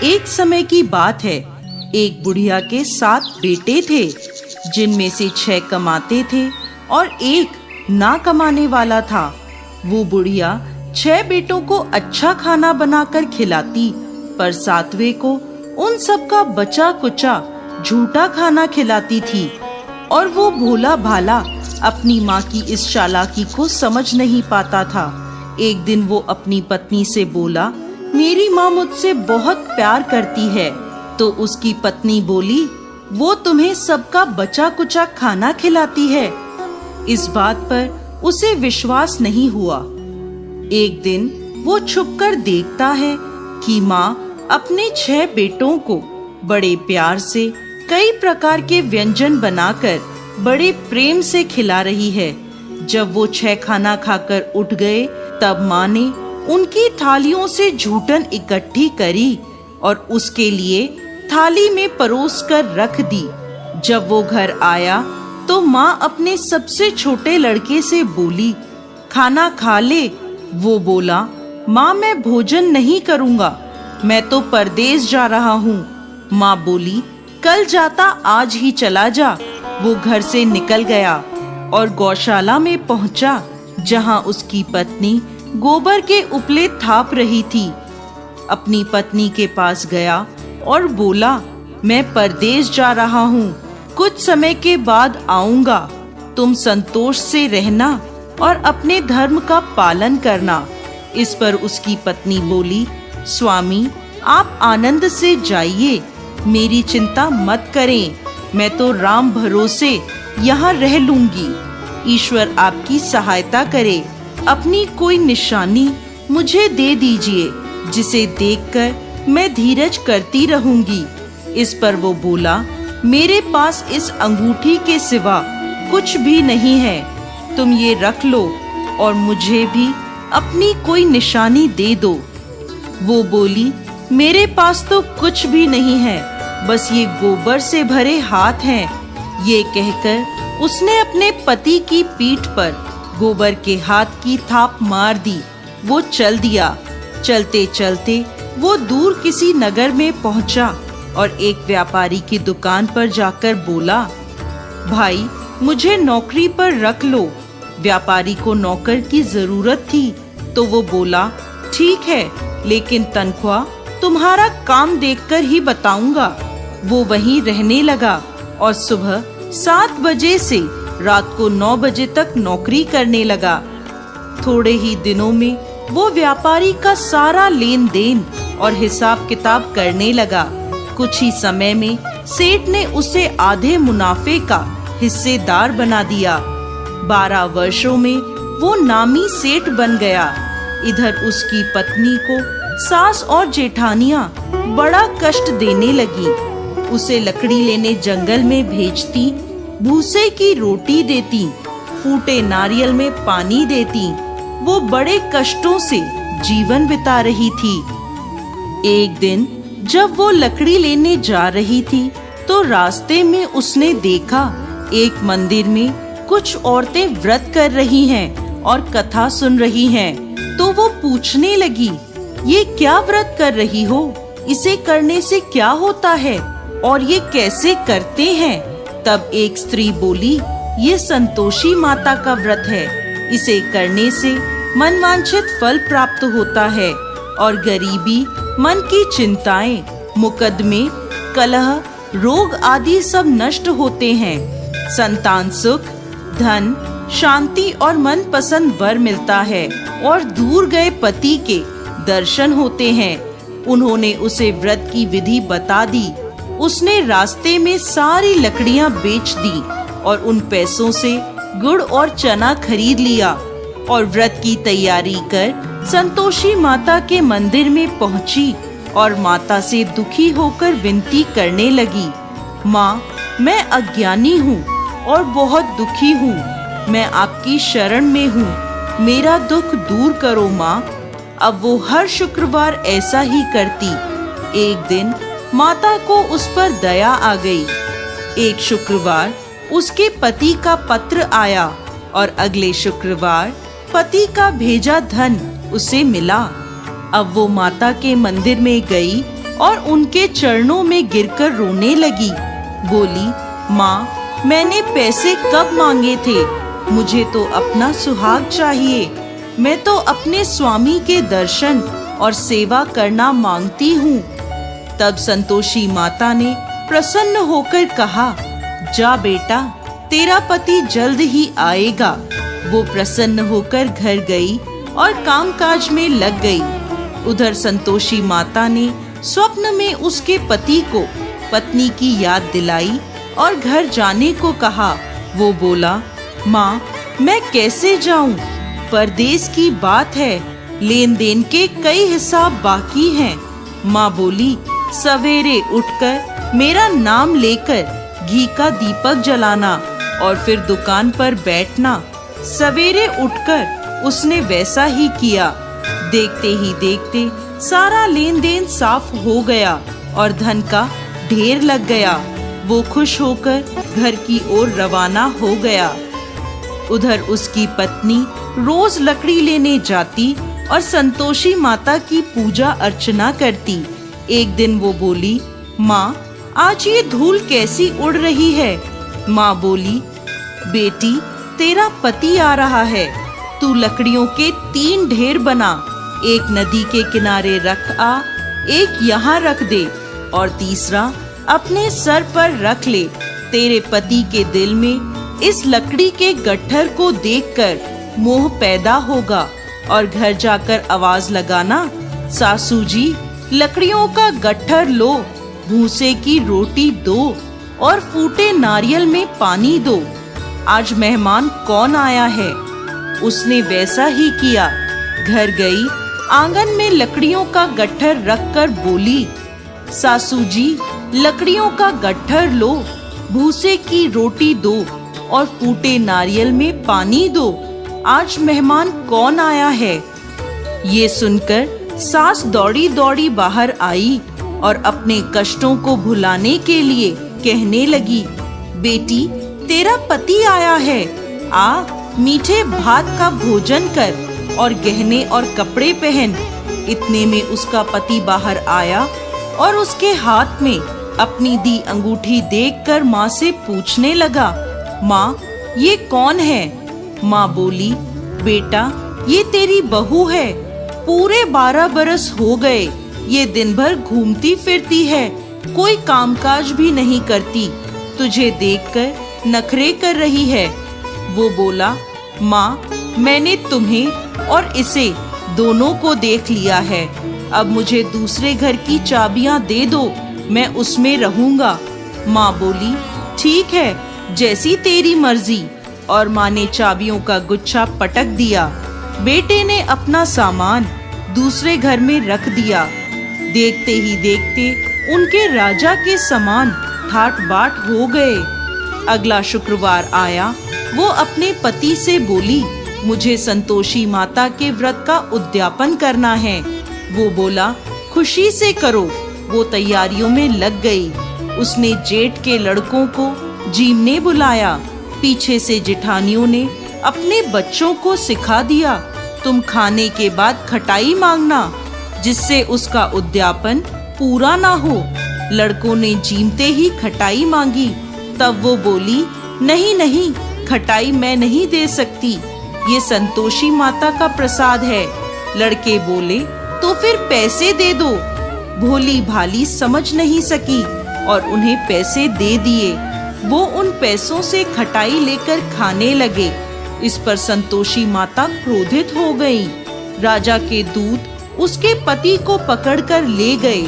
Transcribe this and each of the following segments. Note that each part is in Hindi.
एक समय की बात है, एक बुढ़िया के 7 बेटे थे, जिनमें से 6 कमाते थे और एक ना कमाने वाला था। वो बुढ़िया 6 बेटों को अच्छा खाना बनाकर खिलाती, पर 7वें को उन सब का बचा कुचा झूठा खाना खिलाती थी। और वो भोला भाला अपनी माँ की इस चालाकी को समझ नहीं पाता था। एक दिन वो अपनी पत्नी से बोला, मेरी माँ मुझसे बहुत प्यार करती है। तो उसकी पत्नी बोली, वो तुम्हें सबका बचा कुचा खाना खिलाती है। इस बात पर उसे विश्वास नहीं हुआ। एक दिन वो छुपकर देखता है कि माँ अपने 6 बेटों को बड़े प्यार से कई प्रकार के व्यंजन बनाकर बड़े प्रेम से खिला रही है। जब वो 6 खाना खाकर उठ गए, तब माँ ने उनकी थालियों से झूठन इकट्ठी करी और उसके लिए थाली में परोस कर रख दी। जब वो घर आया तो माँ अपने सबसे छोटे लड़के से बोली, खाना खा ले। वो बोला, माँ मैं भोजन नहीं करूँगा, मैं तो परदेश जा रहा हूँ। माँ बोली, कल जाता आज ही चला जा। वो घर से निकल गया और गौशाला में पहुंचा, जहां उसकी पत्नी गोबर के उपले थाप रही थी। अपनी पत्नी के पास गया और बोला, मैं परदेश जा रहा हूँ, कुछ समय के बाद आऊंगा। तुम संतोष से रहना और अपने धर्म का पालन करना। इस पर उसकी पत्नी बोली, स्वामी आप आनंद से जाइए, मेरी चिंता मत करें, मैं तो राम भरोसे यहाँ रह लूंगी। ईश्वर आपकी सहायता करे। अपनी कोई निशानी मुझे दे दीजिए, जिसे देखकर मैं धीरज करती रहूंगी। इस पर वो बोला, मेरे पास इस अंगूठी के सिवा कुछ भी नहीं है, तुम ये रख लो और मुझे भी अपनी कोई निशानी दे दो। वो बोली, मेरे पास तो कुछ भी नहीं है, बस ये गोबर से भरे हाथ हैं। ये कहकर उसने अपने पति की पीठ पर गोबर के हाथ की थाप मार दी। वो चल दिया। चलते चलते वो दूर किसी नगर में पहुंचा और एक व्यापारी की दुकान पर जाकर बोला, भाई मुझे नौकरी पर रख लो। व्यापारी को नौकर की जरूरत थी, तो वो बोला, ठीक है, लेकिन तनख्वाह तुम्हारा काम देखकर ही बताऊंगा। वो वहीं रहने लगा और सुबह 7 बजे से रात को 9 बजे तक नौकरी करने लगा। थोड़े ही दिनों में वो व्यापारी का सारा लेन देन और हिसाब किताब करने लगा। कुछ ही समय में सेठ ने उसे आधे मुनाफे का हिस्सेदार बना दिया। 12 वर्षों में वो नामी सेठ बन गया। इधर उसकी पत्नी को सास और जेठानियां बड़ा कष्ट देने लगी। उसे लकड़ी लेने जंगल में भेजती, भूसे की रोटी देती, फूटे नारियल में पानी देती। वो बड़े कष्टों से जीवन बिता रही थी। एक दिन जब वो लकड़ी लेने जा रही थी, तो रास्ते में उसने देखा एक मंदिर में कुछ औरतें व्रत कर रही हैं और कथा सुन रही हैं। तो वो पूछने लगी, ये क्या व्रत कर रही हो? इसे करने से क्या होता है और ये कैसे करते हैं? तब एक स्त्री बोली, ये संतोषी माता का व्रत है। इसे करने से मनवांछित फल प्राप्त होता है और गरीबी, मन की चिंताएं, मुकदमे, कलह, रोग आदि सब नष्ट होते हैं। संतान सुख, धन, शांति और मन पसंद वर मिलता है और दूर गए पति के दर्शन होते हैं। उन्होंने उसे व्रत की विधि बता दी। उसने रास्ते में सारी लकड़ियां बेच दी और उन पैसों से गुड़ और चना खरीद लिया और व्रत की तैयारी कर संतोषी माता के मंदिर में पहुंची और माता से दुखी होकर विनती करने लगी, माँ मैं अज्ञानी हूँ और बहुत दुखी हूँ, मैं आपकी शरण में हूँ, मेरा दुख दूर करो माँ। अब वो हर शुक्रवार ऐसा ही करती। एक दिन माता को उस पर दया आ गई। एक शुक्रवार उसके पति का पत्र आया और अगले शुक्रवार पति का भेजा धन उसे मिला। अब वो माता के मंदिर में गई और उनके चरणों में गिरकर रोने लगी। बोली, माँ, मैंने पैसे कब मांगे थे? मुझे तो अपना सुहाग चाहिए। मैं तो अपने स्वामी के दर्शन और सेवा करना मांगती हूँ। तब संतोषी माता ने प्रसन्न होकर कहा, जा बेटा, तेरा पति जल्द ही आएगा। वो प्रसन्न होकर घर गई और कामकाज में लग गई। उधर संतोषी माता ने स्वप्न में उसके पति को पत्नी की याद दिलाई और घर जाने को कहा। वो बोला, माँ, मैं कैसे जाऊं? परदेश की बात है, लेन देन के कई हिसाब बाकी हैं। माँ बोली, सवेरे उठकर मेरा नाम लेकर घी का दीपक जलाना और फिर दुकान पर बैठना। सवेरे उठकर उसने वैसा ही किया। देखते ही देखते सारा लेन देन साफ हो गया और धन का ढेर लग गया। वो खुश होकर घर की ओर रवाना हो गया। उधर उसकी पत्नी रोज लकड़ी लेने जाती और संतोषी माता की पूजा अर्चना करती। एक दिन वो बोली, माँ, आज ये धूल कैसी उड़ रही है? माँ बोली, बेटी, तेरा पति आ रहा है। तू लकड़ियों के 3 ढेर बना, एक नदी के किनारे रख आ, एक यहाँ रख दे और तीसरा अपने सर पर रख ले। तेरे पति के दिल में इस लकड़ी के गट्ठर को देखकर मोह पैदा होगा और घर जाकर आवाज लगाना, सासू जी, लकड़ियों का गट्ठर लो, भूसे की रोटी दो और फूटे नारियल में पानी दो। आज मेहमान कौन आया है? उसने वैसा ही किया। घर गई, आंगन में लकड़ियों का गट्ठर रखकर बोली, सासू जी, लकड़ियों का गट्ठर लो, भूसे की रोटी दो और फूटे नारियल में पानी दो। आज मेहमान कौन आया है? ये सुनकर सास दौड़ी दौड़ी बाहर आई और अपने कष्टों को भुलाने के लिए कहने लगी, बेटी, तेरा पति आया है। आ, मीठे भात का भोजन कर और गहने और कपड़े पहन। इतने में उसका पति बाहर आया और उसके हाथ में अपनी दी अंगूठी देखकर माँ से पूछने लगा, माँ, ये कौन है? माँ बोली, बेटा, ये तेरी बहू है। पूरे 12 बरस हो गए ये दिन भर घूमती फिरती है, कोई कामकाज भी नहीं करती। तुझे देखकर नखरे कर रही है। वो बोला, माँ, मैंने तुम्हें और इसे दोनों को देख लिया है। अब मुझे दूसरे घर की चाबियां दे दो, मैं उसमें रहूंगा। माँ बोली, ठीक है, जैसी तेरी मर्जी। और माँ ने चाबियों का गुच्छा पटक दिया। बेटे ने अपना सामान दूसरे घर में रख दिया। देखते ही देखते उनके राजा के समान ठाट बाट हो गए। अगला शुक्रवार आया। वो अपने पति से बोली, मुझे संतोषी माता के व्रत का उद्यापन करना है। वो बोला, खुशी से करो। वो तैयारियों में लग गई। उसने जेठ के लड़कों को जीमने बुलाया। पीछे से जेठानियों ने अपने बच्चों को सिखा दिया, तुम खाने के बाद खटाई मांगना, जिससे उसका उद्यापन पूरा ना हो। लड़कों ने जीमते ही खटाई मांगी। तब वो बोली, नहीं नहीं, खटाई मैं नहीं दे सकती, ये संतोषी माता का प्रसाद है। लड़के बोले, तो फिर पैसे दे दो। भोली भाली समझ नहीं सकी और उन्हें पैसे दे दिए। वो उन पैसों से खटाई लेकर खाने लगे। इस पर संतोषी माता क्रोधित हो गई। राजा के दूत उसके पति को पकड़कर ले गए।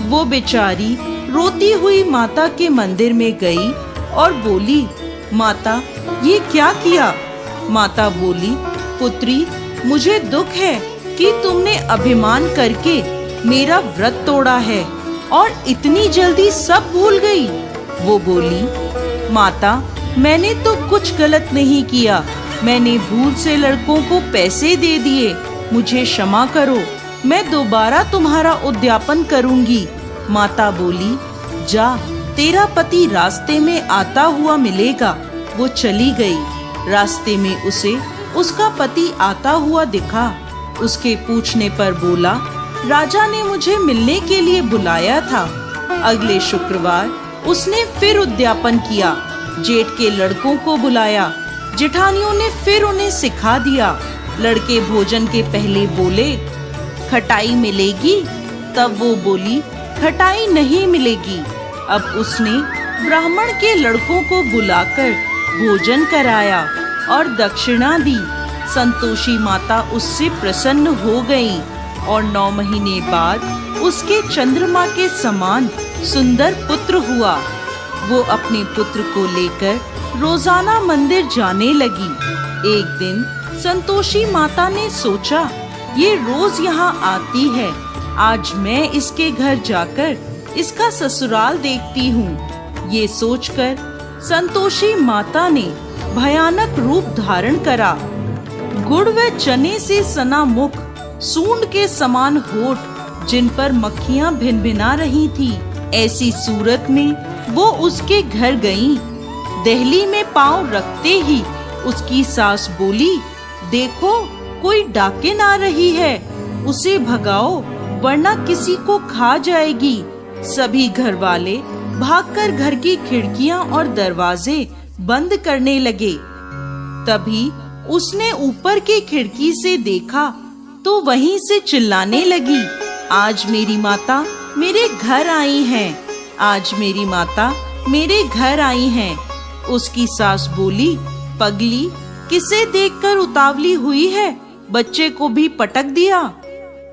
वो बेचारी रोती हुई माता के मंदिर में गई और बोली, माता, ये क्या किया? माता बोली, पुत्री, मुझे दुख है कि तुमने अभिमान करके मेरा व्रत तोड़ा है और इतनी जल्दी सब भूल गई। वो बोली, माता, मैंने तो कुछ गलत नहीं किया। मैंने भूल से लड़कों को पैसे दे दिए। मुझे क्षमा करो, मैं दोबारा तुम्हारा उद्यापन करूंगी। माता बोली, जा, तेरा पति रास्ते में आता हुआ मिलेगा। वो चली गई। रास्ते में उसे उसका पति आता हुआ दिखा। उसके पूछने पर बोला, राजा ने मुझे मिलने के लिए बुलाया था। अगले शुक्रवार उसने फिर उद्यापन किया। जेठ के लड़कों को बुलाया। जेठानियों ने फिर उन्हें सिखा दिया। लड़के भोजन के पहले बोले, खटाई मिलेगी? तब वो बोली, खटाई नहीं मिलेगी। अब उसने ब्राह्मण के लड़कों को बुलाकर भोजन कराया और दक्षिणा दी। संतोषी माता उससे प्रसन्न हो गई और 9 महीने बाद उसके चंद्रमा के समान सुंदर पुत्र हुआ। वो अपने पुत्र को लेकर रोजाना मंदिर जाने लगी। एक दिन संतोषी माता ने सोचा, ये रोज यहाँ आती है, आज मैं इसके घर जाकर इसका ससुराल देखती हूँ। ये सोचकर संतोषी माता ने भयानक रूप धारण करा। गुड़ व चने से सना मुख, सूंड के समान होठ, जिन पर मक्खियाँ भिनभिना रही थी। ऐसी सूरत में वो उसके घर गईं। दहली में पांव रखते ही उसकी सास बोली, देखो कोई डाकिन आ रही है, उसे भगाओ वरना किसी को खा जाएगी। सभी घर वाले भागकर घर की खिड़कियां और दरवाजे बंद करने लगे। तभी उसने ऊपर की खिड़की से देखा तो वहीं से चिल्लाने लगी, आज मेरी माता मेरे घर आई हैं, आज मेरी माता मेरे घर आई हैं। उसकी सास बोली, पगली किसे देखकर उतावली हुई है, बच्चे को भी पटक दिया।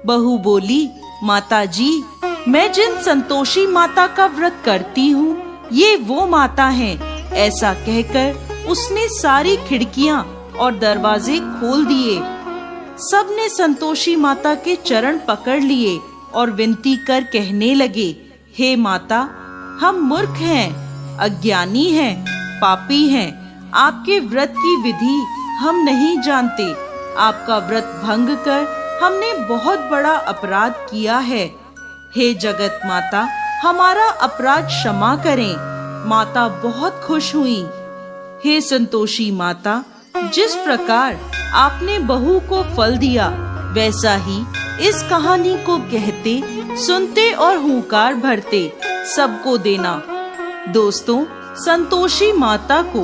बहू बोली, माता जी, मैं जिन संतोषी माता का व्रत करती हूँ, ये वो माता हैं। ऐसा कहकर उसने सारी खिड़कियाँ और दरवाजे खोल दिए। सबने संतोषी माता के चरण पकड़ लिए और विनती कर कहने लगे, हे माता, हम मूर्ख हैं, अज्ञानी हैं, पापी हैं। आपके व्रत की विधि हम नहीं जानते। आपका व्रत भंग कर हमने बहुत बड़ा अपराध किया है। हे जगत माता, हमारा अपराध क्षमा करें। माता बहुत खुश हुई। हे संतोषी माता, जिस प्रकार आपने बहू को फल दिया, वैसा ही इस कहानी को कहते, सुनते और हुंकार भरते सबको देना। दोस्तों, संतोषी माता को